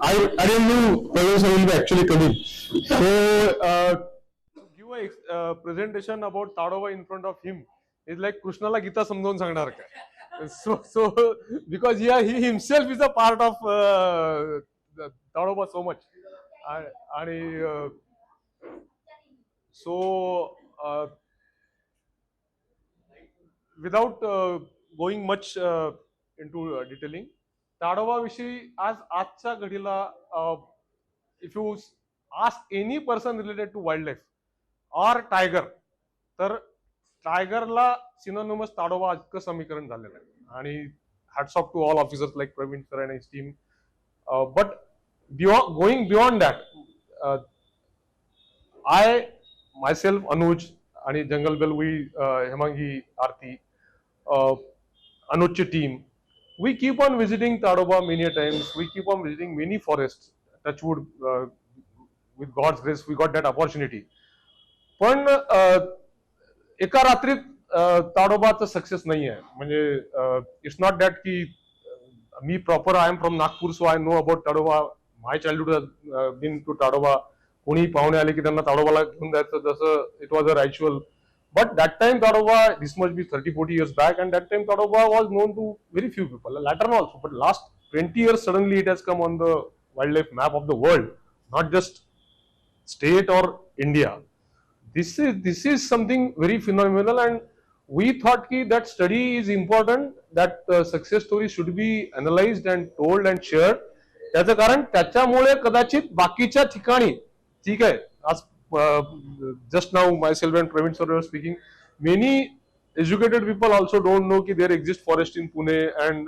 I didn't know Praveen sir will be actually coming. So give a presentation about Tadoba in front of him is like Krishnala Gita समजावून सांगणार काय. So because he himself is a part of Tadoba so much. And so without going much into detailing, Tadoba विषयी आजच्या घडीला if you ask any person related to wildlife or tiger, तर टायगरला synonymous Tadoba इतकं समीकरण झालेलं आहे. आणि hats off to all officers like Praveen sir and his team. But going beyond that, I myself, Anuj, and Jungle Bell, we Hemangi, Arti, Anuj team, we keep on visiting Tadoba many times. We keep on visiting many forests. Touchwood, with God's grace, we got that opportunity. पण एका रात्रीत ताडोबाचं success नाही आहे. म्हणजे it's not that की मी proper I am from Nagpur, so I know about Tadoba. My childhood been to Tadoba. कोणी पाहुणे आले की त्यांना ताडोबाला घेऊन जायचं, जसं it was a ritual. But that time Tadoba, this must be 30-40 years back, and that time Tadoba was known to very few people. Later on also, but last 20 years suddenly it has come on the wildlife map of the world, not just state or India. This is something very phenomenal, and we thought that study is important, that success stories should be analyzed and told and shared. त्याचं कारण त्याच्यामुळे कदाचित बाकीच्या ठिकाणी, ठीक आहे, आज just now myself and Praveen sir were speaking, many educated people also don't know that there exists forest in Pune, and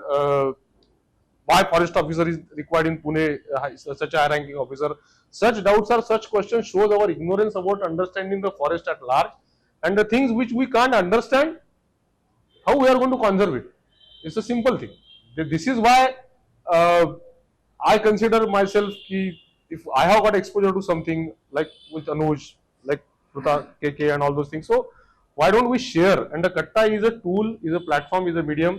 why forest officer is required in Pune, such a high ranking officer. Such doubts or such questions shows our ignorance about understanding the forest at large, and the things which we can't understand, how we are going to conserve it. It's a simple thing. This is why I consider myself if I have got exposure to something like with Anuj, like Pruta, KK and all those things, so why don't we share? And the Katta is a tool, is a platform, is a medium.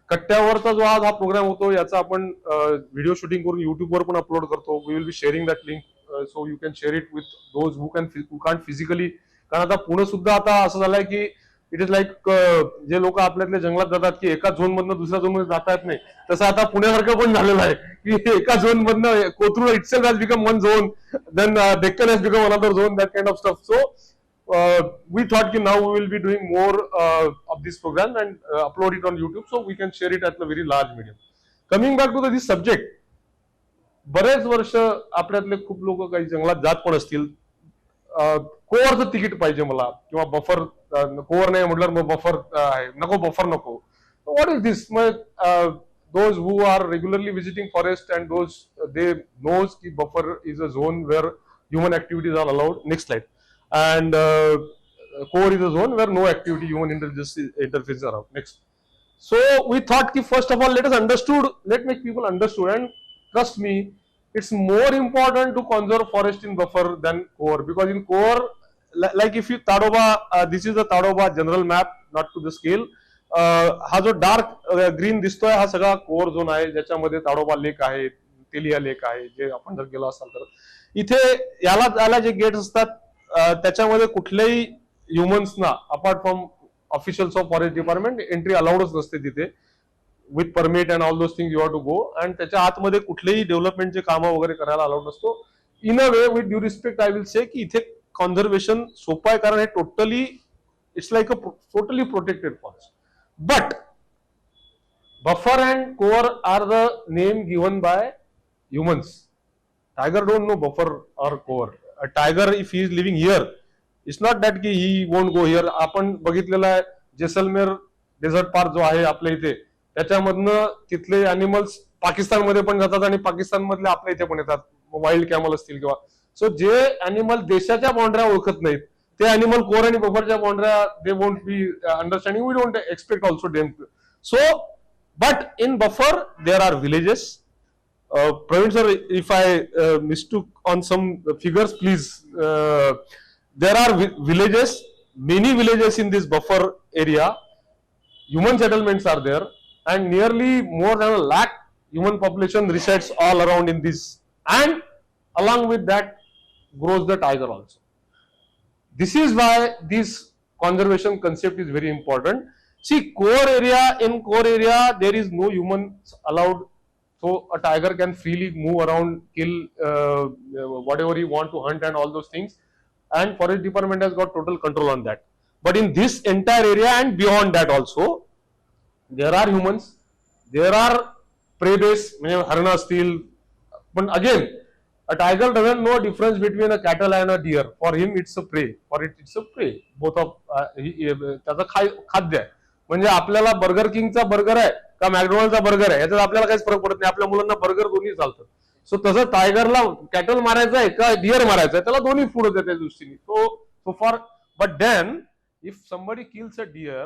कट्ट्यावरचा जो आज हा programme होतो याचा आपण video shooting करून YouTube वर पण upload करतो. We will be sharing that link, so you can share it with those who can't physically. कारण आता पुणे सुद्धा आता असं झालंय की इट इज लाईक जे लोक आपल्यातल्या जंगलात जातात की एका झोन मधनं दुसऱ्या झोन मध्ये जाता येत नाही, तसं आता पुण्यासारखं पण झालेलं आहे की एका झोन मधनं Kothrud itself has become one zone, then Deccan has become another zone, that kind of stuff. So we thought that now we will be doing more of this program and upload it on YouTube, so we can share it at a very large medium. Coming back to this subject, बरेच वर्ष आपल्यातले खूप लोक काही जंगलात जात पण असतील. कोअरचं ticket पाहिजे मला, किंवा बफर, कोअर नाही म्हटलं मग बफर आहे, नको बफर नको. What is this? those who are regularly visiting forest and those they knows ki buffer is a zone where human activities are allowed. Next slide. And core is a zone where no activity, human interfaces are allowed. Next. So we thought ki first of all let make people understood, and trust me, it's more important to conserve forest in buffer than core, because in core, like if you Tadoba, this is the Tadoba general map, not to the scale. हा जो dark green दिसतोय हा सगळा core zone आहे, ज्याच्यामध्ये Tadoba lake आहे, तेलिया lake आहे. जे आपण जर गेलो असाल तर इथे याला जे गेट्स असतात त्याच्यामध्ये कुठल्याही ह्युमन्सना apart from officials of forest department entry अलाउडच नसते तिथे. With permit and all those things you have to go. And त्याच्या आतमध्ये कुठलेही डेव्हलपमेंटचे कामं वगैरे करायला अलाउड नसतो. In a way, with due respect I will say की इथे कॉन्झर्वेशन सोपं आहे, कारण हे totally it's like a totally protected forest. But buffer and core are the name given by humans. Tiger don't know buffer or core. A tiger, if he is living here, it's not that he won't go here. आपण बघितलेला आहे Jaisalmer dessert park जो आहे आपल्या इथे, त्याच्यामधनं तिथले animals पाकिस्तानमध्ये पण जातात आणि पाकिस्तान मधले आपल्या इथे पण येतात, वाईल्ड कॅमल असतील किंवा. सो जे अॅनिमल देशाच्या बाउंड्र्या ओळखत नाहीत ते अॅनिमल कोर आणि बफरच्या बाउंड्र्या they won't be understanding. We don't expect also them. So but in buffer there are villages. Praveen sir, if I mistook on some figures, please. There are villages, many villages in this buffer area. Human settlements are there, and nearly more than 1 lakh human population resides all around in this, and along with that grows the tiger also. This is why this conservation concept is very important. See, in core area there is no humans allowed, so a tiger can freely move around, kill whatever he want to hunt and all those things, and forest department has got total control on that. But in this entire area and beyond that also, there are humans, there are prey base, harna steel, but again, a tiger doesn't know difference between a cattle and a deer. For him, it's a prey. For it, it's a prey. Both of त्याचं खाद्य आहे. म्हणजे आपल्याला burger किंगचा burger आहे का मॅकडोनल्डचा burger आहे याच्यात आपल्याला काहीच फरक पडत नाही. आपल्या मुलांना बर्गर दोन्ही चालतं. सो तसं टायगरला कॅटल मारायचं आहे का डिअर मारायचं आहे त्याला दोन्ही फूड होते त्या दृष्टीने. So for but then if somebody kills a deer,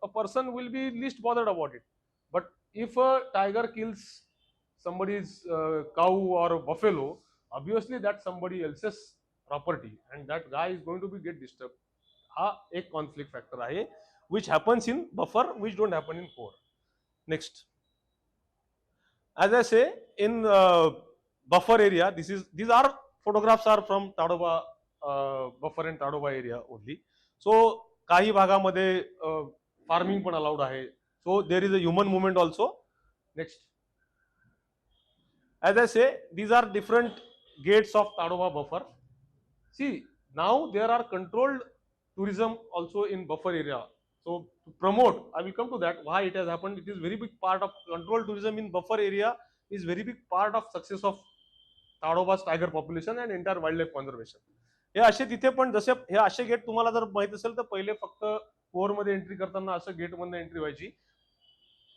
a person will be least bothered about it. But if a tiger kills somebody's cow or buffalo, obviously that's somebody else's property and that guy is going to be get disturbed. Ha ek conflict factor ahe which happens in buffer, which don't happen in core. Next, as I say, in buffer area, these are photographs are from Tadoba buffer and Tadoba area only. So काही भागामध्ये farming पण allowed आहे. So there is a human movement also. Next, as I say, these are different gates of Tadoba buffer. See, now there are controlled tourism also in buffer area. So to promote, I will come to that, why it has happened. It is very big part of controlled tourism in buffer area, is very big part of success of Tadoba's tiger population and entire wildlife conservation. हे असे तिथे पण जसे हे असे gate तुम्हाला जर माहित असेल तर पहिले फक्त कोर मध्ये एंट्री करताना असं गेट मधून एंट्री व्हायची.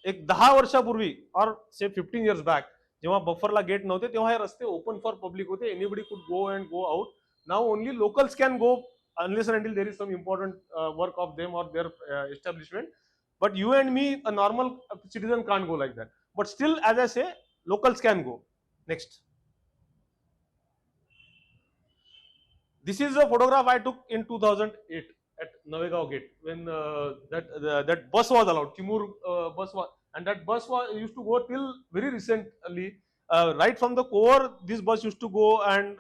एक 10 वर्षापूर्वी और से 15 years बॅक जेव्हा बफरला गेट नव्हते तेव्हा हे रस्ते ओपन फॉर पब्लिक होते. Anybody could go and go out. Now only locals can go unless and until there is some important work of them or their establishment. But you and me, a normal citizen, can't go like that. But still, as I say, locals can go. Next. This is a photograph I took in 2008 at Navegaon Gate when that bus was allowed. Timur bus was, and that bus was used to go till very recently. Right from the core, this bus used to go, and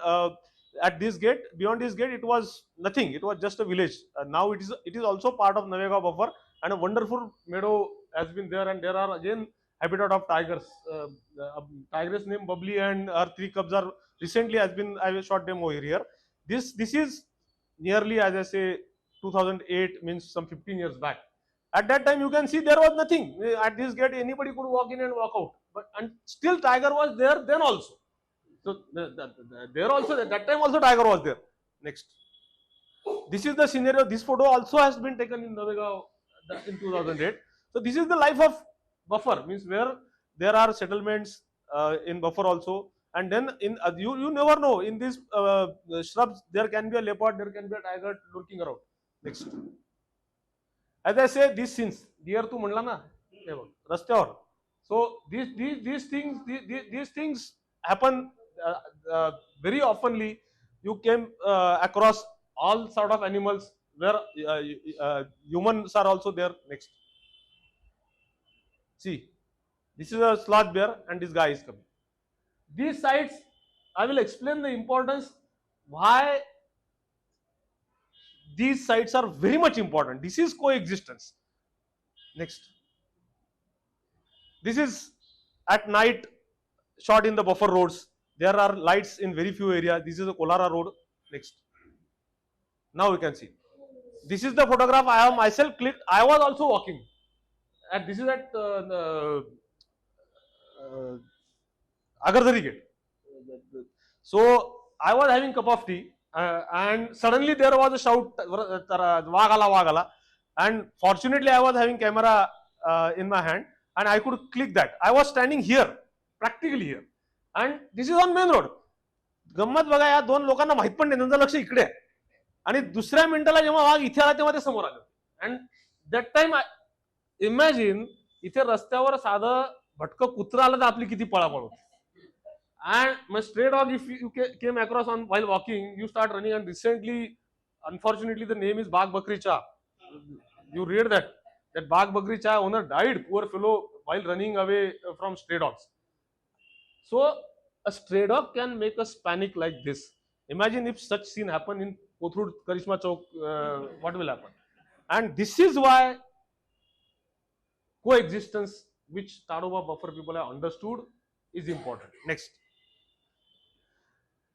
at this gate, beyond this gate, it was nothing. It was just a village. Now it is also part of Navegaon buffer, and a wonderful meadow has been there, and there are again habitat of tigers. Tigress named Bubbly and her 3 cubs are recently I shot them over here. This is nearly, as I say, 2008, means some 15 years back. At that time, you can see there was nothing. At this gate, anybody could walk in and walk out. And still tiger was there then also. So there also, that time also tiger was there. Next. This is the scenario. This photo also has been taken in Navegaon in 2008. So this is the life of buffer, means where there are settlements in buffer also. And then in you never know, in these shrubs there can be a leopard, there can be a tiger lurking around. Next. As I say, these scenes, deer tu mandla na, rastyavar. So these things happen very oftenly. You came across all sort of animals where humans are also there. Next. See, this is a sloth bear and this guy is coming. These sites, I will explain the importance why these sites are very much important. This is coexistence. Next. This is at night shot in the buffer roads. There are lights in very few areas. This is a Kolara road. Next. Now you can see. This is the photograph I have myself clicked. I was also walking. And this is at Agardhari Gate. So I was having a cup of tea and suddenly there was a shout, Wagala Wagala, and fortunately I was having camera in my hand and I could click that. I was standing here, practically here, and this is on main road. गंमत बघा, या दोन लोकांना माहित पण नाही, त्यांचं लक्ष इकडे आहे आणि दुसऱ्या मिनिटाला जेव्हा वाघ इथे आला तेव्हा ते समोर आले. अँड दॅट टाइम इमॅजिन, इथे रस्त्यावर साधं भटकं कुत्रा आलं तर आपली किती पळापळ होती. And my stray dog, if you came across on while walking, you start running. And recently, unfortunately, the name is Bagh Bakri Cha. You read that Bagh Bakri Cha owner died. Poor fellow, while running away from stray dogs. So a stray dog can make us panic like this. Imagine if such scene happen in Kothur Karishma Chowk, what will happen? And this is why coexistence, which Tadoba buffer people have understood, is important. Next.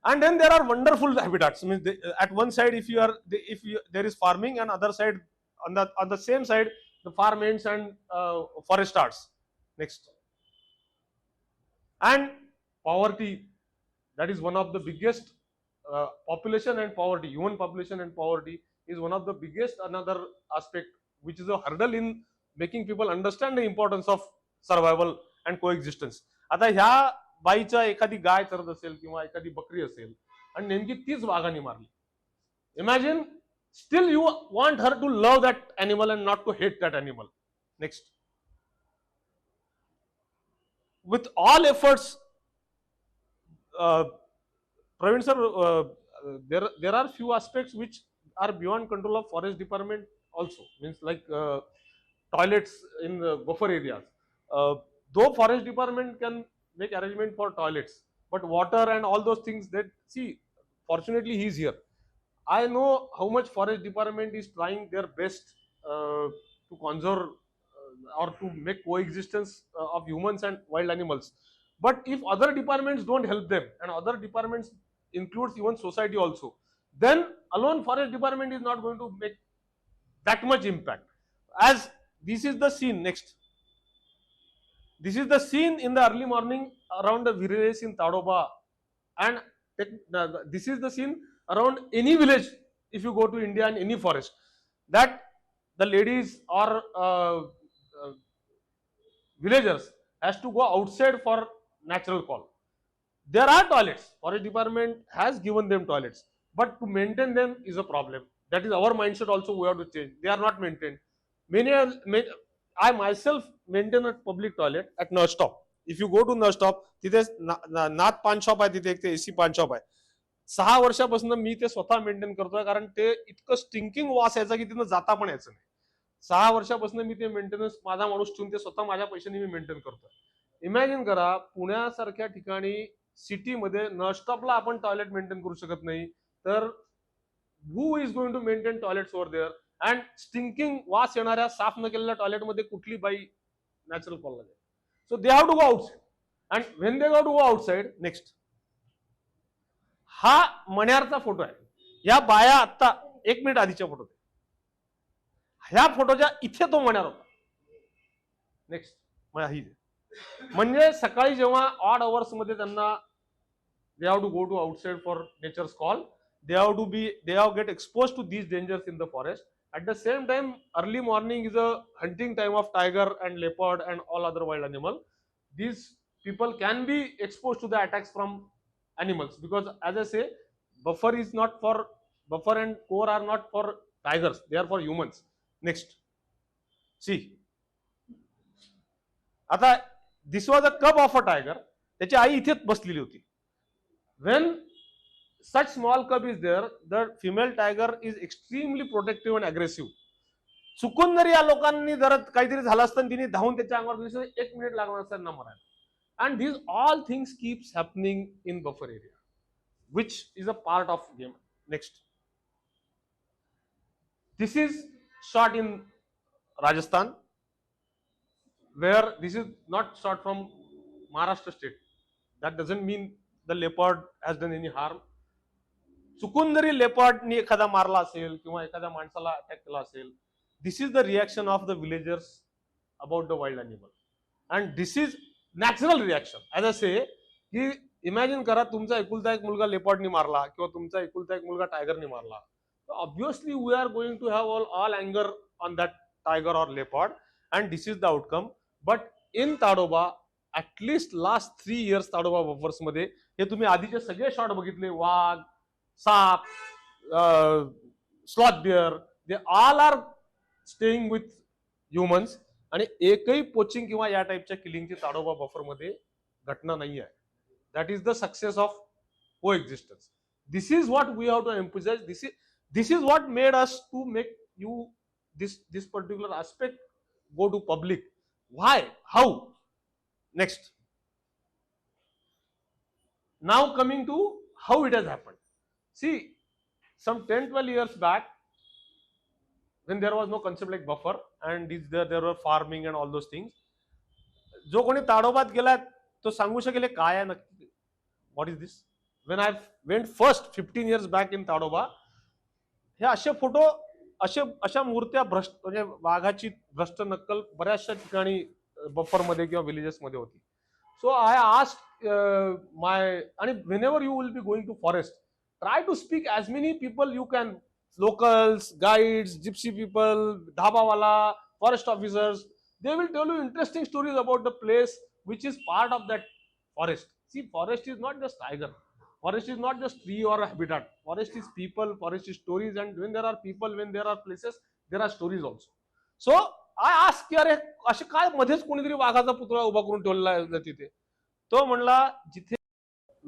And then there are wonderful habitats. I mean, at one side, if there is farming, and other side, on the same side, the farm ends and forest starts. Next. And poverty, that is one of the biggest population and poverty, human population and poverty is one of the biggest another aspect which is a hurdle in making people understand the importance of survival and coexistence. आता ह्या बाईच्या एखादी गाय चरत असेल किंवा एखादी बकरी असेल आणि नेमकी तीच वाघाने मारली. Imagine still you want her to love that animal and not to hate that animal. Next. With all efforts, Praveen sir, there are few aspects which are beyond control of forest department also. Means like toilets in the buffer areas. Though forest department can make arrangement for toilets, but water and all those things that, see, fortunately he is here. I know how much forest department is trying their best to conserve or to make coexistence of humans and wild animals. But if other departments don't help them, and other departments includes even society also, then alone forest department is not going to make that much impact. As this is the scene. Next. This is the scene in the early morning around the villages in Tadoba, and this is the scene around any village if you go to India and any forest, that the ladies or villagers has to go outside for natural call. There are toilets. Forest department has given them toilets, but to maintain them is a problem. That is our mindset also we have to change. They are not maintained. I myself maintain a public toilet at Nurse Stop. If you go to Nurse Stop, तिथे नाथ पान shop आहे, तिथे एक ते AC पान shop आहे. 6 वर्षापासून मी ते स्वतः मेंटेन करतोय, कारण ते इतकं स्टिंकिंग वास यायचा की तिथं जाता पण यायचं नाही. 6 वर्षापासून मी ते मेंटेनन्स माझा माणूस ठेवून ते स्वतः माझ्या पैशाने मी मेंटेन करतोय. इमॅजिन करा, पुण्यासारख्या ठिकाणी सिटीमध्ये नर्स स्टॉपला आपण टॉयलेट मेंटेन करू शकत नाही, तर who is going to maintain toilets over there? And stinking वास येणाऱ्या साफ न केलेल्या टॉयलेटमध्ये कुठली बाई नॅचरल कॉल लागेल. So they have to go outside, and when they go to go outside. Next. हा मण्यारचा फोटो आहे. या बाया आता 1 मिनिट आधीच्या फोटो, ह्या फोटोच्या इथे तो मण्यार होता. नेक्स्ट. म्हणजे सकाळी जेव्हा ऑड अवर्स मध्ये त्यांना they have to go to outside for nature's call, they have get exposed to these dangers in the forest. At the same time, early morning is a hunting time of tiger and leopard and all other wild animal. These people can be exposed to the attacks from animals, because as I say, buffer and core are not for tigers, they are for humans. Next. See, आता this was a cub of a tiger. त्याची आई इथेच बसलेली होती. When such small cub is there, the female tiger is extremely protective and aggressive. चुकून जर या लोकांनी जर काहीतरी झालं असतं, तिने धावून त्याच्या अंगावर 1 मिनिट लागणार असतं त्यांना मारायला. And these all things keeps happening in buffer area, which is a part of game. Next. This is shot in Rajasthan, where this is not shot from Maharashtra state. That doesn't mean the leopard has done any harm. चुकून जरी लेपर्डनी एखादा मारला असेल किंवा एखाद्या माणसाला attack केला असेल, this is the reaction of the villagers about the wild animal, and this is natural reaction. As a से की इमॅजिन करा, तुमचा एकुलता एक मुलगा लेपर्डनी मारला किंवा तुमचा एकुलता एक मुलगा टायगरनी मारला, तर obviously we are going to have all अँगर on that tiger or leopard, and this is the outcome. But in Tadoba, at least last 3 years Tadoba buffers मध्ये हे तुम्ही आधीचे सगळे शॉट बघितले, वाघ, साप, sloth bear, they all are staying with humans, आणि एकही पोचिंग किंवा या टाइपच्या किलिंगची ताडोबा बफर मध्ये घटना नाही आहे. That is the success of coexistence. This is what we have to emphasise. This is what made us to make you this particular aspect go to public. Why? How? Next. Now coming to how it has happened. See, some 10-12 years back, when there was no concept like buffer and there were farming and all those things, जो कोणी ताडोबात गेला तो सांगू शकेल काय आहे नक्की, what is this. When I went first 15 years back in Tadoba, हे असे फोटो, अशा मूर्त्या भ्रष्ट, म्हणजे वाघाची भ्रष्ट नक्कल बऱ्याचशा ठिकाणी बफर मध्ये किंवा विलेजेस मध्ये होती. सो आय आस्क माय, आणि whenever you will be going to forest, try to speak as many people you can, locals, guides, gypsy people, dhabawala, forest officers. They will tell you interesting stories about the place which is part of that forest. See, forest is not just tiger. Forest is not just tree or habitat. Forest is people, forest is stories, and when there are people, when there are places, there are stories also. So, I ask की अरे असे काय मध्येच कोणीतरी वाघाचा पुतळा उभा करून ठेवलेला आहे तिथे. तो म्हणला जिथे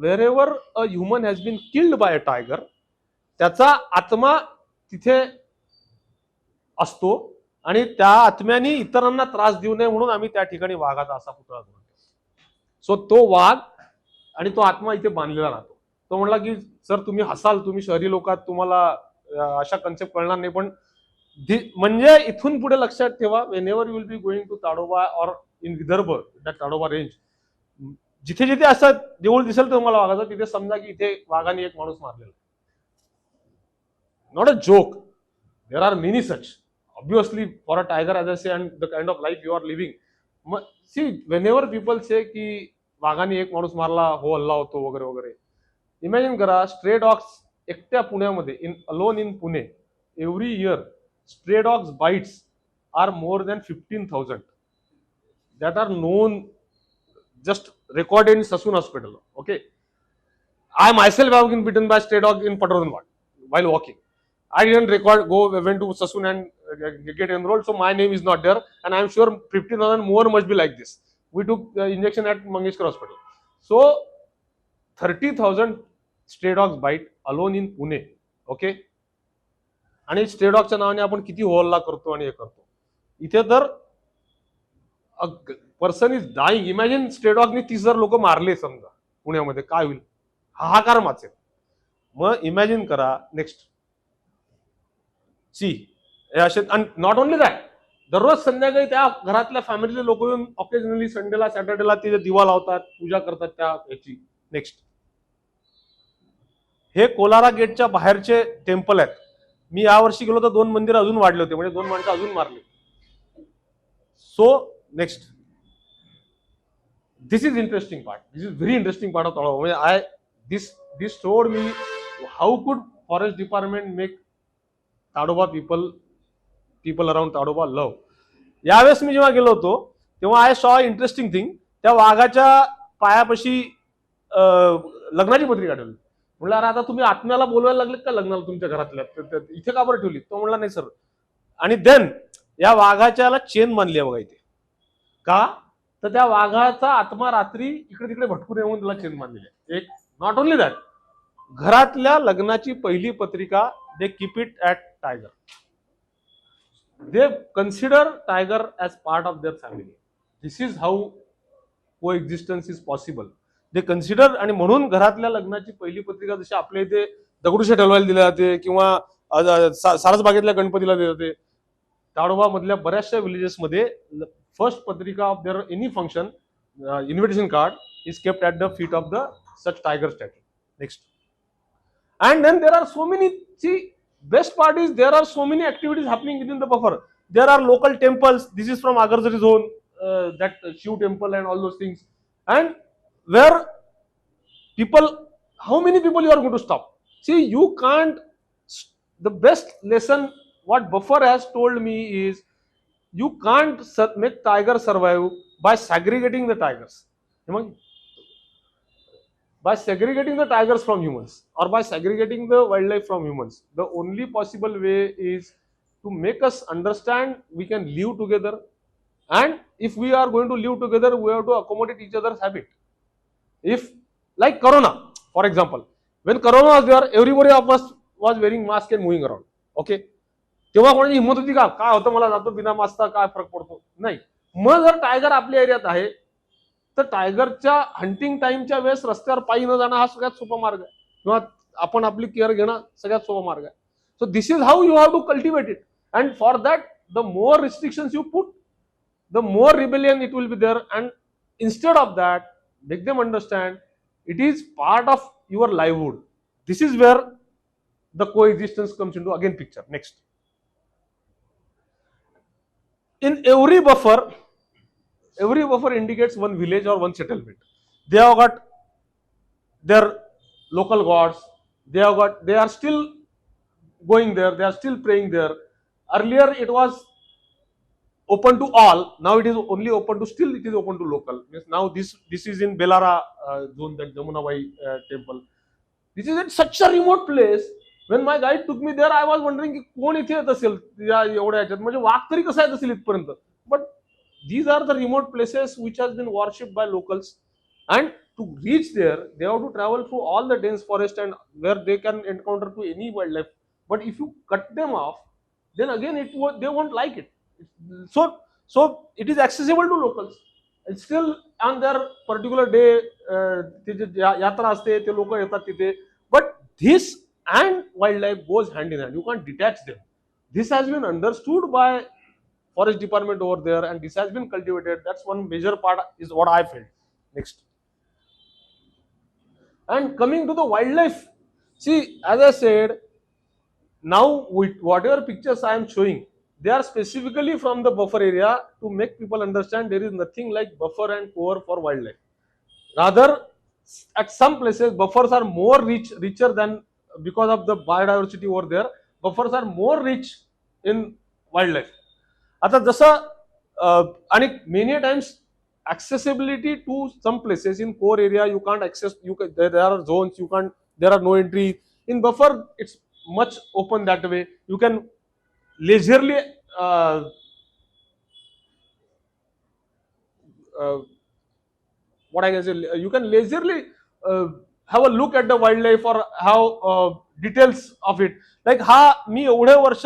wherever a human has been killed by a tiger, त्याचा आत्मा तिथे असतो आणि त्या आत्म्याने इतरांना त्रास देऊ नये म्हणून आम्ही त्या ठिकाणी वाघाचा असा पुतळा बनवतो. सो तो वाघ आणि तो आत्मा इथे बांधलेला राहतो. तो म्हणला की सर तुम्ही हसाल, तुम्ही शहरी लोकात, तुम्हाला अशा कन्सेप्ट कळणार नाही, पण म्हणजे इथून पुढे लक्षात ठेवा, whenever you will be going to Tadoba or in Vidarbha, that Tadoba range, जिथे जिथे असं देऊळ दिसेल तुम्हाला वाघाचं, तिथे समजा की इथे वाघाने एक माणूस मारलेला. Not a joke. There are many such. Obviously, for a tiger, as I say, and the kind of life you are living. See, whenever people say की वाघाने एक माणूस मारला, हो हल्ला होतो वगैरे वगैरे. Imagine करा, stray dogs एकट्या पुण्यामध्ये, alone in Pune, every year, stray dogs bites are more than 15,000. That are known, just recorded in Sassoon Hospital. Okay. I myself have been bitten by stray dog in Patterson while walking. I didn't went to Sassoon and get enrolled, so my name is not there, and I am sure 15,000 more must be like this. We took injection at Mangeshkar Hospital. So 30,000 stray dogs bite alone in Pune. Okay. आणि stray डॉगच्या नावाने आपण किती होल्ला करतो आणि हे करतो. इथे तर person is dying. Imagine stray डॉगने 30,000 लोक मारले समजा पुण्यामध्ये, काय होईल, हाहाकार माचेल. मग इमॅजिन करा. नेक्स्ट सी, हे असे, नॉट ओनली दॅट, दररोज संध्याकाळी त्या घरातल्या फॅमिलीचे लोक येऊन ऑकेजनली संडेला सॅटर्डेला तिथे दिवा लावतात, पूजा करतात त्या याची. नेक्स्ट, हे कोलारा गेटच्या बाहेरचे टेम्पल आहेत. मी यावर्षी गेलो तर 2 मंदिर अजून वाढले होते, म्हणजे 2 माणसं अजून मारले. So next, this is interesting part, this is very interesting part of Tadoba. म्हणजे this showed me how could forest department make Tadoba people around Tadoba love. यावेळेस मी जेव्हा गेलो होतो तेव्हा आय सॉ इंटरेस्टिंग थिंग. त्या वाघाच्या पायापाशी लग्नाची पत्रिका ठेवली. म्हणलं अरे आता तुम्ही आत्म्याला बोलवायला लागले का लग्नाला तुमच्या घरातल्या, इथे का बरं ठेवली. तो म्हणला नाही सर. आणि देन या वाघाच्याला चेन बांधली आहे बघा इथे. का तर त्या वाघाचा आत्मा रात्री इकडे तिकडे भटकून येऊन त्याला चेन बांधलेली आहे. एक, नॉट ओनली दॅट, घरातल्या लग्नाची पहिली पत्रिका they keep it at tiger. They consider tiger as part of their family. This is how coexistence is possible. They consider, आणि म्हणून घरातल्या लग्नाची पहिली पत्रिका जशी आपल्या इथे दगडूशेठ हलवायला दिली जाते किंवा सारसबागेतल्या गणपतीला दिली जाते, ताडोबा मधल्या बऱ्याचशा विलेजेस मध्ये फर्स्ट पत्रिका of their any function, invitation card is kept at the feet of the such tiger statue. Next, and then there are so many, see, best part is there are so many activities happening within the buffer. There are local temples. This is from Agarzari zone, that Shiv temple and all those things, and where people, how many people you are going to stop. See, you can't, the best lesson what buffer has told me is you can't make tiger survive by segregating the tigers. By segregating the tigers from humans or by segregating the wildlife from humans. The only possible way is to make us understand we can live together, and if we are going to live together, we have to accommodate each other's habit. If, like Corona, for example, when Corona was there, everybody of us was wearing mask and moving around. Okay, तेव्हा कोणाची हिंमत होती का, काय होतं मला जातो बिना मास्कचा काय फरक पडतो, नाही. मग जर टायगर आपल्या एरियात आहे तर टायगरच्या हंटिंग टाइमच्या वेळेस रस्त्यावर पायी न जाणं हा सगळ्यात सोपा मार्ग आहे, किंवा आपण आपली केअर घेणं सगळ्यात सोपा मार्ग आहे. So this is how you have to cultivate it, and for that the more restrictions you put, the more rebellion it will be there. And instead of that, make them understand it is part of your livelihood. This is where the coexistence comes into again picture. Next, in every buffer indicates one village or one settlement. They have got their local gods, they are still going there, they are still praying there. Earlier it was open to all, now it is only open to, still it is open to local. Means now this is in Belara zone, that Jamunabai temple. This is at such a remote place. When my guide took me there, I was wondering की कोण इथे येत असेल या एवढ्या ह्याच्यात, म्हणजे वाघ तरी कसा येत असेल इथपर्यंत. But these are the remote places which has been worshipped by locals, and to reach there they have to travel through all the dense forest and where they can encounter to any wildlife. But if you cut them off, then again they won't like it. So it is accessible to locals. And still on their particular day yatra aste te लोक येतात तिथे. But this and wildlife goes hand in hand, you can't detach them. This has been understood by forest department over there, and this has been cultivated. That's one major part is what I felt. Next, and coming to the wildlife, see, as I said, now with whatever pictures I am showing, they are specifically from the buffer area to make people understand there is nothing like buffer and cover for wildlife. Rather, at some places buffers are more richer than, because of the biodiversity over there, buffers are more rich in wildlife. आता जसं आणि many times accessibility to some places in core area you can't access, there are zones you can't, there are no entry. In buffer it's much open that way, you can leisurely what I can say, you can leisurely have a look at the wildlife or have details of it. Like हा मी एवढे वर्ष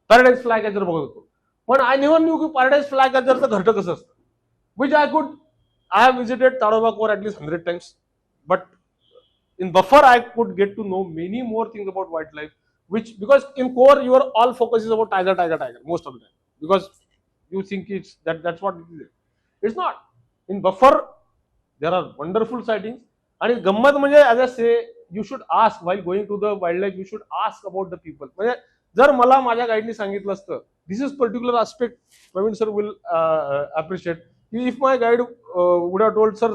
paradise fly catcher बघत होतो, पण I never knew की paradise fly कॅचरचं घरटं कसं असतं, which I have visited Tadoba core at least 100 times. But in buffer I could get to know many more things about wildlife, which, because in core your all focus is about tiger most of the time, because you think it's that's what it is. It's not. In buffer there are wonderful sightings, आणि गंमत म्हणजे as I say, you should ask while going to the wildlife, you should ask about the people. म्हणजे जर मला माझ्या गाईडनी सांगितलं असतं this is particular aspect, Praveen sir will appreciate. If my guide would have told, sir,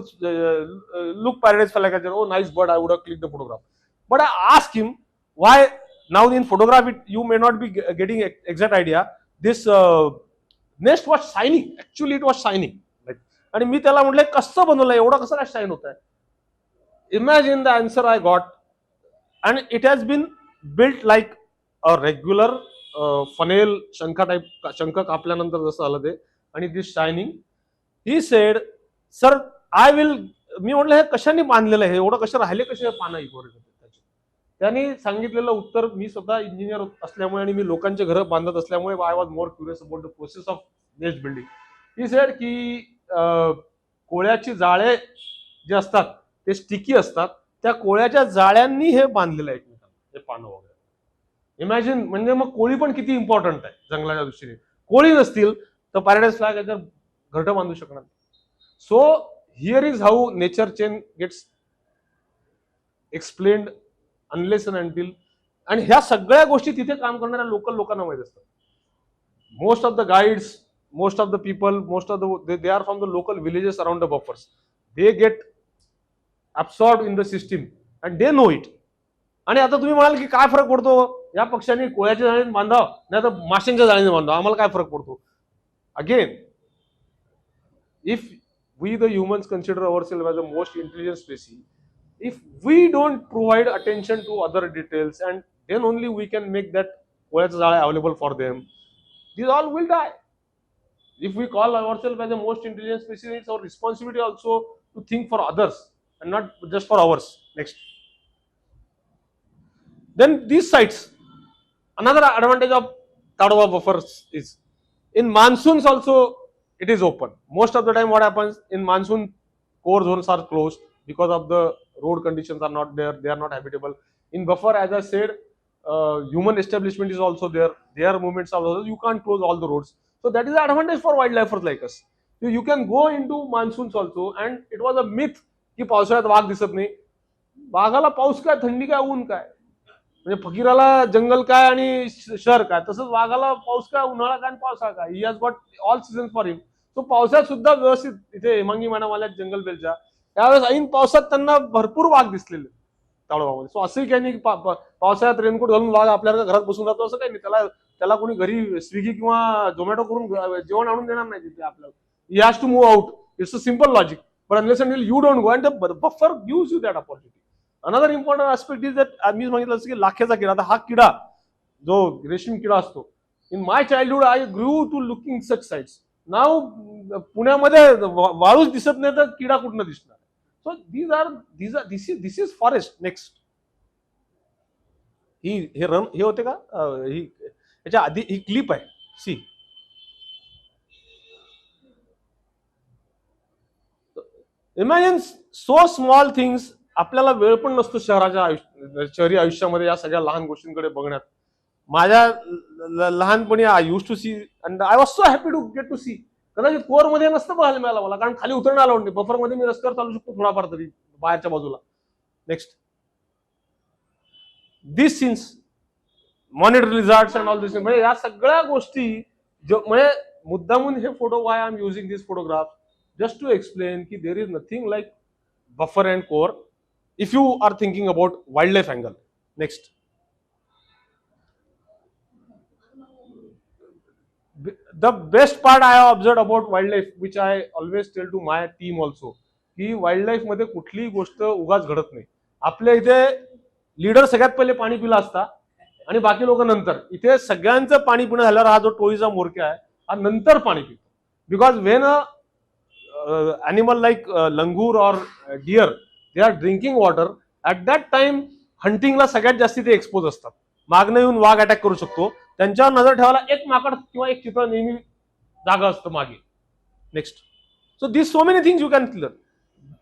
look paradise falcon, oh nice bird, I would have clicked the photograph. But I asked him why. Now in photograph you may not be getting exact idea. This nest was shining, actually it was shining. Like, आणि मी त्याला म्हटलं कसं बनवलं, एवढं कसं काय shine होत आहे. Imagine the answer I got, and it has been built like a regular funnel शंख टाइप, शंख कापल्यानंतर जसं आलं ते, आणि this shining. He said, sir, I will, मी म्हटलं हे कशाने बांधलेलं आहे, एवढं कसं राहिले, कसे पानं इकोर. त्यांनी सांगितलेलं उत्तर, मी स्वतः इंजिनियर असल्यामुळे आणि मी लोकांचे घर बांधत असल्यामुळे I was more curious about the process of nest building. He said की कोळ्याची जाळे जे असतात ते स्टिकी असतात, त्या कोळ्याच्या जाळ्यांनी हे बांधलेलं आहे एकमेकांना, हे पानं वगैरे. इमॅजिन, म्हणजे मग कोळी पण किती इम्पॉर्टंट आहे जंगलाच्या दृष्टीने. कोळी नसतील तर पॅराडाईज फ्लाय कॅचर घरटं बांधू शकणार. So here is how nature chain gets explained unless and until. आणि ह्या सगळ्या गोष्टी तिथे काम करणाऱ्या लोकल लोकांना माहित असतात. Most of the guides, most of the people, most of the they are from the local villages around the buffers. They get absorbed in the system and they know it. आणि आता तुम्ही म्हणाल की काय फरक पडतो, या पक्षांनी कोळ्याच्या जाळीने बांधावं नाही तर माशांच्या जाळीने बांधावं, आम्हाला काय फरक पडतो. Again, if we the humans consider ourselves as the most intelligent species, if we don't provide attention to other details, and then only we can make that कोळ्याचं जाळं available for them, these all will die. If we call ourselves as the most intelligent species, it's our responsibility also to think for others and not just for ours. Next. Then these sites, another advantage of Tadoba buffers is, In monsoons also it is open. Most of the time what happens in monsoon, core zones are closed because of the road conditions are not there, they are not habitable. In buffer, as I said, human establishment is also there, their movements are also, you can't close all the roads. So that is the advantage for wildlifers like us. You can go into monsoons also. And it was a myth की पावसाळ्यात वाघ दिसत नाही. वाघाला पाऊस काय, थंडी काय, ऊन काय, म्हणजे फकीराला जंगल काय आणि शहर काय, तसंच वाघाला पाऊस काय, उन्हाळा काय आणि पावसाळा काय. He has got all season for him. तो पावसाळ्यात सुद्धा व्यवस्थित इथे हेमांगी मॅडम आल्या जंगल बेलच्या, त्यावेळेस ऐन पावसात त्यांना भरपूर वाघ दिसलेले ताडोबामध्ये. सो असंही काही नाही पावसाळ्यात रेनकोट घालून वाघ आपल्याला घरात बसून राहतो असं काही नाही. त्याला कोणी घरी स्विगी किंवा झोमॅटो करून जेवण आणून देणार नाही तिथे आपल्याला. He has to move out. It's a simple logic. But unless and you don't go, and the buffer gives you that opportunity. Another important aspect is that, मी सांगितलं असं की लाखेचा किडा, आता हा किडा जो रेशीम किडा असतो, in my childhood I grew to looking such sights. नाव पुण्यामध्ये वाळूच दिसत नाही तर किडा कुठनं दिसणार. So this is forest. Next, हे होते का, ही याच्या आधी ही क्लिप आहे. See, imagine so small things. आपल्याला वेळ पण नसतो शहरी आयुष्यामध्ये या सगळ्या लहान गोष्टींकडे बघण्यात. माझ्या लहानपणी I use to see and I was so happy to get to see. कदाचित कोर मध्ये नसतं बघायला मिळालं मला, कारण खाली उतरणं अलाउड नाही. बफर मध्ये मी रस्त्यावर चालू शकतो थोडाफार तरी बाहेरच्या बाजूला. Next, this scenes, monitor lizards and all this, म्हणजे या सगळ्या गोष्टी म्हणजे मुद्दामून हे photo, why I am using this photograph, just to explain ki there is nothing like buffer and core if you are thinking about wildlife angle. Next, the best part I have observed about wildlife, which I always tell to my team also, की wild life मध्ये कुठलीही गोष्ट उगाच घडत नाही. आपल्या इथे leader सगळ्यात पहिले पाणी पिला असता आणि बाकी लोक नंतर. इथे सगळ्यांचं पाणी पिणं झाल्यावर हा जो टोळीचा मोरक्या आहे हा नंतर पाणी पितो. Because when a animal like langur or deer, they are drinking water, at that time hunting ला सगळ्यात जास्ती ते एक्सपोज असतात. मागणं येऊन वाघ अटॅक करू शकतो. त्यांच्यावर नजर ठेवायला एक माकड किंवा एक चितळ नेहमी जागा असतं मागे. Next, so this so many things you can clear.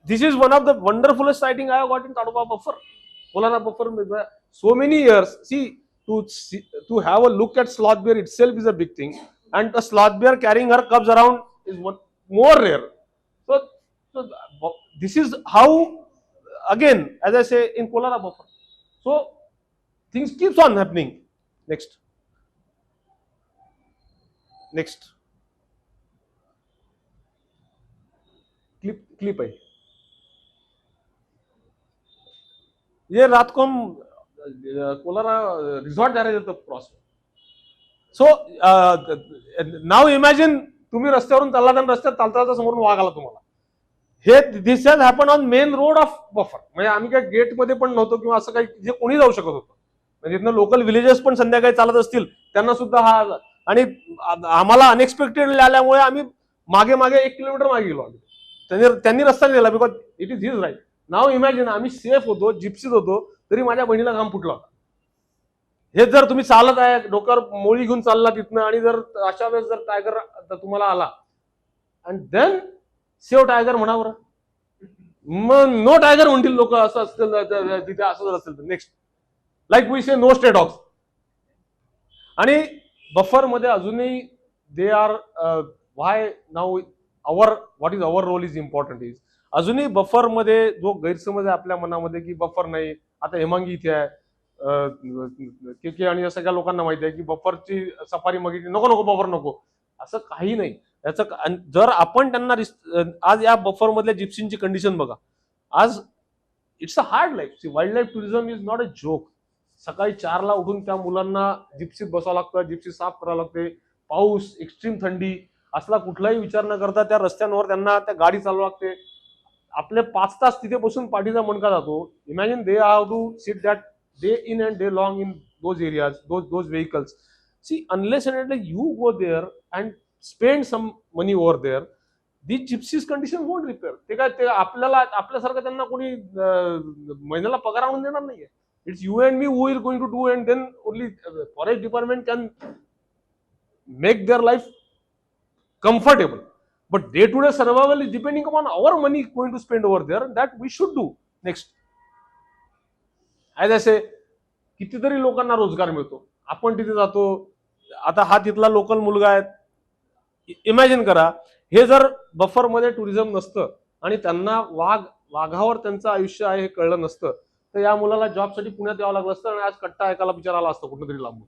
This is one of the wonderfulest sighting I have got in Tadoba buffer. Kolara buffer, so many years. See, to have a look at sloth bear itself is a big thing, and a sloth bear carrying her cubs around is one more rare. So this is how, again, as I say, in Kolara buffer. So things keeps on happening. Next, clip है. ये रात को हम Kolara resort जा रहे थे cross. So now imagine तुम्ही रस्त्यावरून चाललात आणि रस्त्यात चालता समोरून वाघ आला तुम्हाला. हे this has happen on main road of buffer. म्हणजे आम्ही काय गेट मध्ये पण नव्हतो किंवा असं काही जे कोणी जाऊ शकत होतं. म्हणजे इथनं लोकल विलेजेस पण संध्याकाळी चालत असतील त्यांना सुद्धा हा, आणि आम्हाला अनएक्सपेक्टेड आल्यामुळे आम्ही मागे 1 किलोमीटर मागे गेलो. त्यांनी रस्ता दिला because it is his right. Now imagine आम्ही सेफ होतो, जिप्सीत होतो, तरी माझ्या बहिणीला घाम फुटला होता. हे जर तुम्ही चालत आहे डोक्यावर मोळी घेऊन चालला तिथनं, आणि जर अशा वेळेस जर टायगर तुम्हाला आला अँड देन सेव टायगर म्हणा बरं, मग नो टायगर म्हणतील लोक. असं असतील तिथे, असं जर असेल तर. Next, like we say no stay dogs. आणि बफर मध्ये अजूनही they are why now what is our role is important is, अजूनही बफर मध्ये जो गैरसमज आहे आपल्या मनामध्ये की बफर नाही, आता हेमांगी इथे आहे, के आणि सगळ्या लोकांना माहिती आहे की बफरची सफारी मागितली, नको बफर नको, असं काही नाही. याचं जर आपण त्यांना आज या बफर मधल्या जिप्सींची कंडिशन बघा. आज it's a hard life. See, wild life tourism is not a joke. सकाळी 4ला उठून त्या मुलांना जिप्सीत बसावं लागतं, जिप्सी साफ करावं लागते, पाऊस, एक्स्ट्रीम थंडी, असला कुठलाही विचार न करता त्या रस्त्यांवर त्यांना त्या गाडी चालवावं लागते. आपले 5 तास तिथे बसून पाठीचा मणका जातो. Imagine they have to sit that day in and day long in those areas, those vehicles. See, unless and you go there and spend some money over there, these gypsies condition won't repair. ते काय, ते आपल्यासारखं त्यांना कोणी महिन्याला पगार आणून देणार नाहीये. It's you and me who is going to do, and then only forest department can make their life comfortable. But day-to-day survival is depending upon our money going to spend over there, and that we should do. Next. As I say, कितीतरी लोकांना रोजगार मिळतो. आपण तिथे जातो. आता हा तिथला लोकल मुलगा आहे. इमॅजिन करा, हे जर बफर मध्ये टुरिझम नसतं आणि त्यांना वाघावर त्यांचं आयुष्य आहे हे कळलं नसतं, तर या मुलाला जॉबसाठी पुण्यात यावं लागलं असतं आणि आज कट्टा ऐकायला बिचारा आला असतं कुठेतरी लांबून.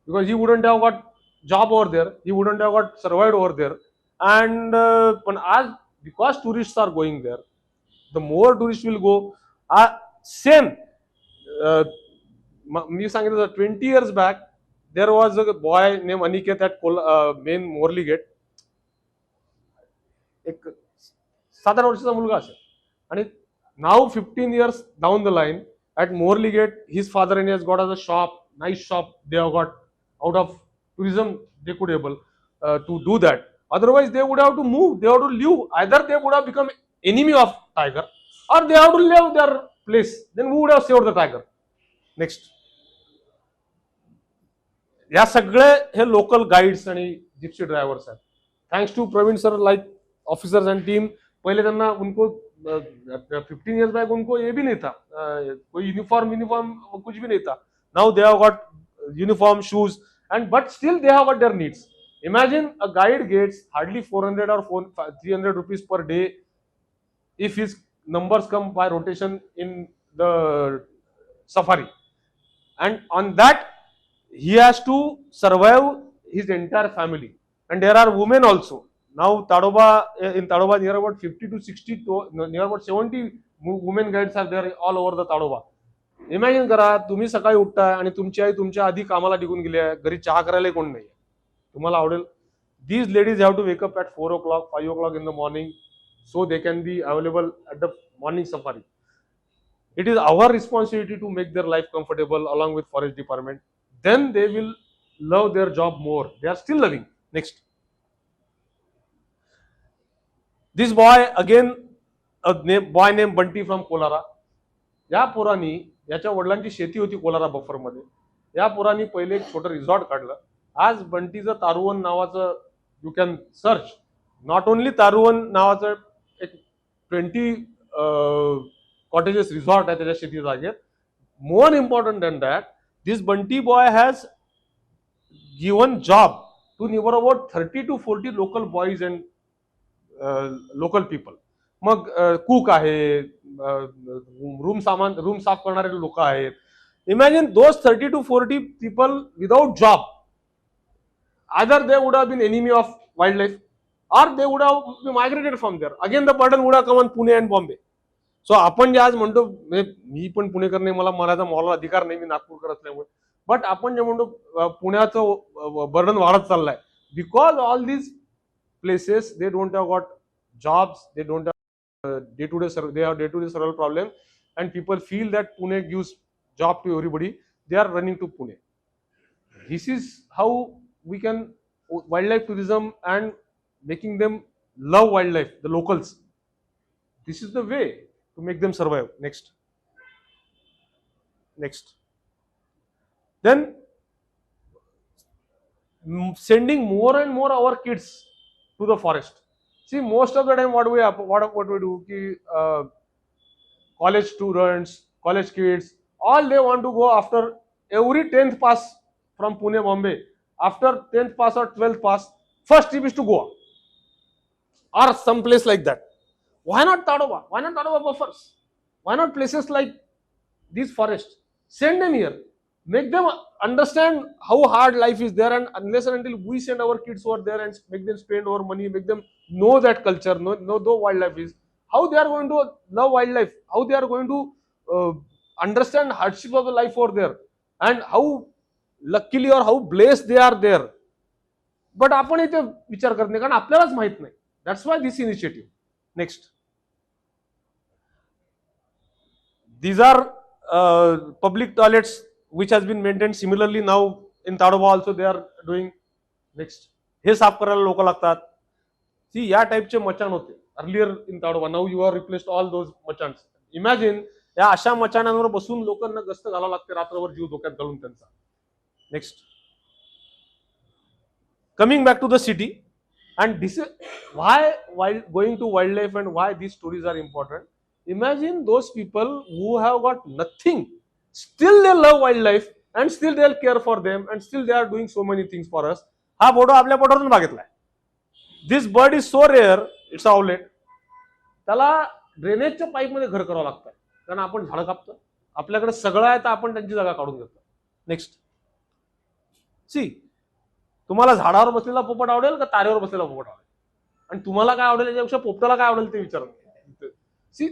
Because he wouldn't have got job over there, he wouldn't have got survived over there. And पण आज because tourists are going there, the more tourists will go. Same मी सांगितलं 20 years back there was a boy named Aniket at main Morley Gate. एक 7-8 वर्षाचा मुलगा असेल आणि now 15 years down the line at Morley Gate his father and he has got as a shop, nice shop they have got out of tourism. They could able to do that. Otherwise they would have to move, they have to live. Either they would have become enemy of tiger or they have to leave their place. Then who would have saved the tiger? Next. या सगळे हे local guides आणि gypsy drivers आहेत. Thanks to Praveen sir like officers and team. पहले त्यांना उनको 15 years back उनको ये भी नहीं था, कोई यूनिफॉर्म कुछ भी नहीं था. Now they have got uniform, shoes, and but still they have got their needs. Imagine a guide gets hardly 400 or 300 rupees per day if his numbers come by rotation in the safari, and on that he has to survive his entire family. And there are women also. Now in Tadoba near about 50 to 60 to near about 70 women guides are there all over the Tadoba. Imagine करा, तुम्ही सकाळी उठताय आणि तुमची आई तुमच्या आधी कामाला निघून गेली आहे, घरी चहा करायला कोण नाही. तुम्हाला आवडेल. These ladies have to wake up at 4 o'clock, 5 o'clock in the morning so they can be available at the morning safari. It is our responsibility to make their life comfortable along with forest department. Then they will love their job more. They are still loving. Next. This boy again, a boy named Bunty from Kolara. या पोरांनी, याच्या वडिलांची शेती होती Kolara buffer मध्ये. या पोरांनी पहिले एक छोटं रिसॉर्ट काढलं. आज बंटीचं तारुवन नावाचं, you can search, not only Taruvan नावाचं एक 20 कॉटेजेस रिसॉर्ट आहे त्याच्या शेती जागेत. More important than that, this Bunty boy has given job to near about 30 to 40 local boys and local people. मग कुक आहे, रूम साफ करणारे लोक आहेत. Imagine those 30 to 40 people without job. Either they would have been enemy of wildlife or they would have migrated from there. Again the burden would have come on Pune and Bombay. So आपण जे आज म्हणतो, मी पण पुणेकर नाही, मला Maratha moral अधिकार नाही, मी नागपूरकर असल्यामुळे, but आपण जे म्हणतो पुण्याचं बर्डन वाढत चाललंय because all these places they don't have got jobs, they don't have day-to-day survival problem, and people feel that Pune gives job to everybody. They are running to Pune. This is how we can wildlife tourism and making them love wildlife, the locals. This is the way to make them survive. Next. Then sending more and more our kids to the forest. See, most of the time what we do, college students, college kids, all they want to go after every 10th pass from Pune, Bombay. After 10th pass or 12th pass, first trip is to Goa or some place like that. Why not Tadoba? Why not Tadoba buffers? Why not places like these forests? Send them here. Make them understand how hard life is there, and unless and until we send our kids over there and make them spend our money, make them know that culture, know the wildlife is, how they are going to love wildlife, how they are going to understand hardship of the life over there, and how luckily or how blessed they are there. But आपण इथे विचार करत नाही, कारण आपल्यालाच माहित नाही. That's why this initiative. Next. These are public toilets which has been maintained similarly now in Tadoba also they are doing. Next. हे साफ करायला लोक लागतात. See, या टाइपचे मचान होते earlier in Tadoba. Now you have replaced all those machans. Imagine या अशा मचानांवर बसून लोकांना गस्त घालावं लागते रात्रभर जीव धोक्यात घालून त्यांचा. Next. Coming back to the city. And this is why, while going to wildlife and why these stories are important. Imagine those people who have got nothing, still they love wildlife and still they'll care for them and still they are doing so many things for us. हा photo आपल्या पोटावरून बघितलाय. This bird is so rare, it's owlet. त्याला ड्रेनेजच्या pipe मध्ये घर करावं लागतं, कारण आपण झाडं कापतो. आपल्याकडे सगळं आहे तर आपण त्यांची जागा काढून घेतो. नेक्स्ट सी, तुम्हाला झाडावर बसलेला पोपट आवडेल का तारेवर बसलेला पोपट आवडेल? आणि तुम्हाला काय आवडेल याच्यापेक्षा पोपटाला काय आवडेल ते विचार. See,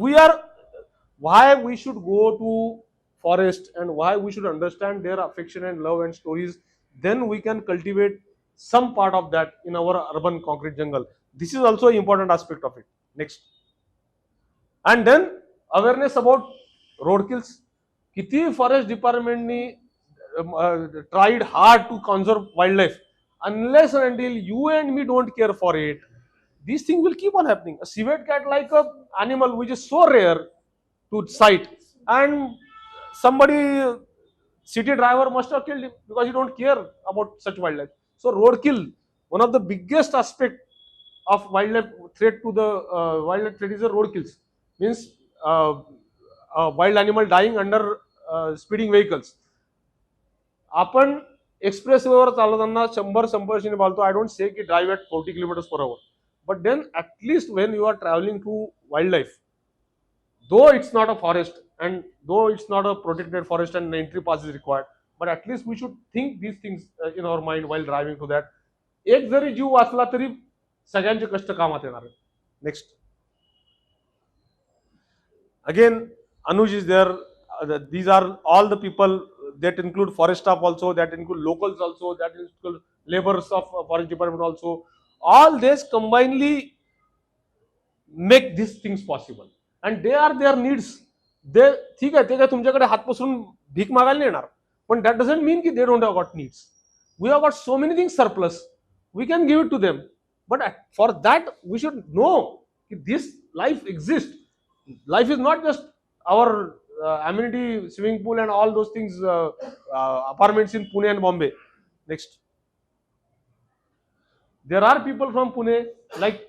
we are, why we should go to forest and why we should understand their affection and love and stories, then we can cultivate some part of that in our urban concrete jungle. This is also an important aspect of it. Next. And then awareness about roadkills. Kiti forest department ni tried hard to conserve wildlife. Unless and until you and me don't care for it, these things will keep on happening. A civet cat, like a animal which is so rare to sight, and somebody, city driver must have killed him because he don't care about such wildlife. So roadkill, one of the biggest aspect of wildlife threat to the wildlife threat is the roadkills. Means a wild animal dying under speeding vehicles. आपण एक्सप्रेसवेवर चालवताना 100-150 बोलतो. I don't say की drive eight 40 kilometers per hour, but then at least when you are traveling to wildlife, though it's not a forest and though it's not a protected forest and entry pass is required, but at least we should think these things in our mind while driving to that. एक जरी जीव वाचला तरी सगळ्यांचे कष्ट कामात येणार. Next. Again, Anuj is there. These are all the people that include forest staff also, that include locals also, that include laborers of forest department also. All this combinedly make these things possible. And they are their needs. They, ठीक आहे, ते काय तुमच्याकडे हात पसरून भीक मागायला नाही येणार, पण that doesn't mean की they don't have got needs. We have got so many things surplus. We can give it to them. But for that, we should know that this life exists. Life is not just our amenity, swimming pool and all those things, apartments in Pune and Bombay. Next. There are people from Pune like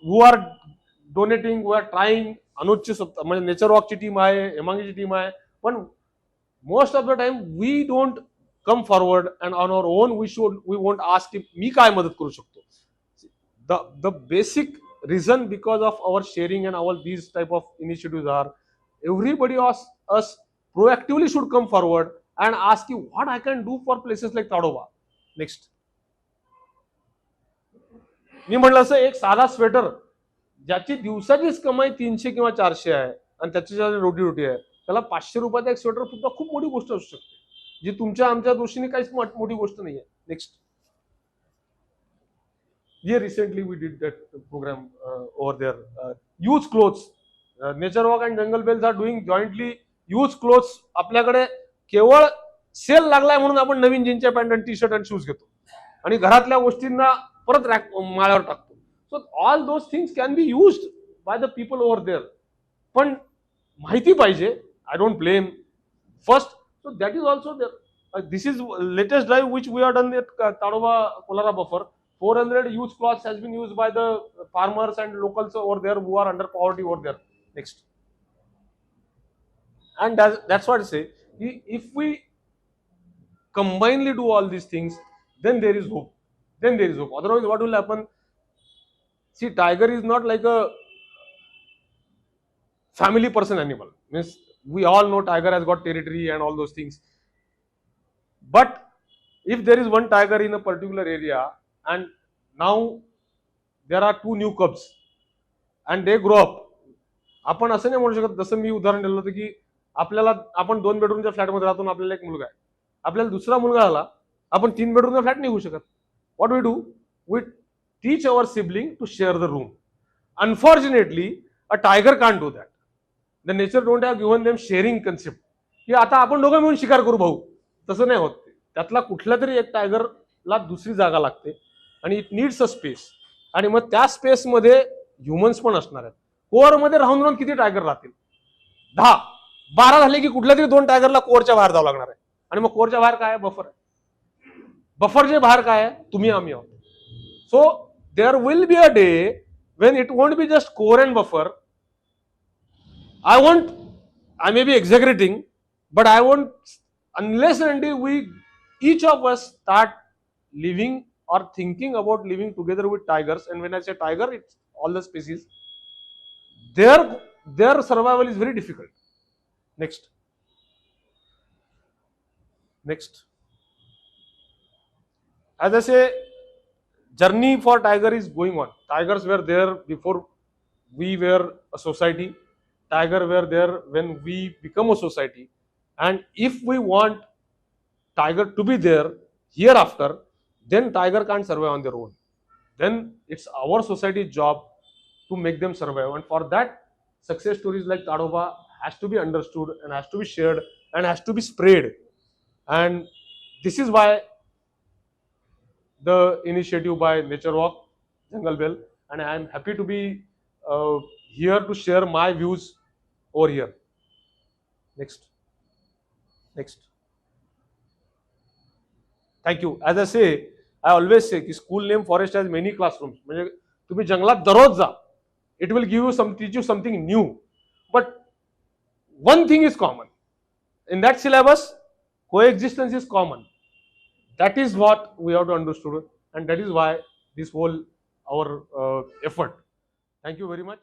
who are donating, who are trying. Anuj म्हणजे nature वॉकची team आहे, हेमांगीची team आहे, पण most of the time we don't come forward and on our own we won't ask if मी काय मदत करू शकतो. The basic reason because of our sharing and our these type of initiatives are everybody us proactively should come forward and ask you what I can do for places like Tadoba. Next. मी म्हटलं असं एक साधा sweater ज्याची दिवसाचीच कमाई 300 किंवा 400 आहे आणि त्याची रोटी आहे, त्याला 500 रुपयाचा एक स्वेटर सुद्धा खूप मोठी गोष्ट असू शकते, जी तुमच्या आमच्या दृष्टीने काहीच मोठी गोष्ट नाही आहे. Next. Yeah, recently we did that program over there. Use clothes. Nature Walk and Jungle Bells are doing jointly use clothes. आपल्याकडे केवळ सेल लागलाय म्हणून आपण नवीन जीन्सच्या पॅन्ट आणि टी शर्ट आणि शूज घेतो आणि घरातल्या गोष्टींना परत माळ्यावर टाकतो. So all those things can be used by the people over there. पण माहिती पाहिजे. I don't blame. First, so that is also there. This is latest drive which we have done at Tadoba Buffer Buffer. 400 used cloths has been used by the farmers and locals over there who are under poverty over there. Next. And that's what I say. If we combinedly do all these things, then there is hope. Then there is hope. Otherwise, what will happen? See, tiger is not like a family person animal. Means we all know tiger has got territory and all those things. But if there is one tiger in a particular area, and now there are 2 new cubs and they grow up. आपण असं नाही म्हणू शकत, जसं मी उदाहरण दिलं होतं की आपल्याला आपण 2 बेडरूमच्या फ्लॅटमध्ये राहतो, आपल्याला एक मुलगा आहे, आपल्याला दुसरा मुलगा आला, आपण 3 बेडरूमचा फ्लॅट नाही होऊ शकत. What we do, we teach our sibling to share the room. Unfortunately a tiger can't do that. The nature don't have given them sharing concept की आता आपण दोघं मिळून शिकार करू भाऊ. तसं नाही होत. त्यातला कुठल्या तरी एक टायगरला दुसरी जागा लागते आणि इट नीड्स अ स्पेस, आणि मग त्या स्पेस मध्ये ह्युमन्स पण असणार आहेत. कोअर मध्ये राहून राहून किती टायगर राहतील? 10-12 झाले की कुठल्या तरी 2 टायगरला कोअरच्या बाहेर जावं लागणार आहे. आणि मग कोअरच्या बाहेर काय आहे? बफर आहे. बफरच्या बाहेर काय आहे? तुम्ही आम्ही आहोत. सो there will be a day when it won't be just core and buffer. I may be exaggerating, but I won't, unless and until we, each of us start living or thinking about living together with tigers, and when I say tiger, it's all the species, their survival is very difficult. Next. Next. As I say, journey for tiger is going on. Tigers were there before we were a society. Tiger were there when we become a society. And if we want tiger to be there hereafter, then tiger can't survive on their own. Then it's our society's job to make them survive. And for that, success stories like Tadoba has to be understood and has to be shared and has to be spread. And this is why the initiative by Nature Walk, Jungle Bell, and I am happy to be here to share my views over here. Next. Next. Thank you. As I say, I always say, school name forest has many classrooms. म्हणजे तुम्ही जंगलात दररोज जा. It will give you teach you something new. But one thing is common. In that syllabus, coexistence is common. That is what we have to understand, and that is why this whole our effort. Thank you very much.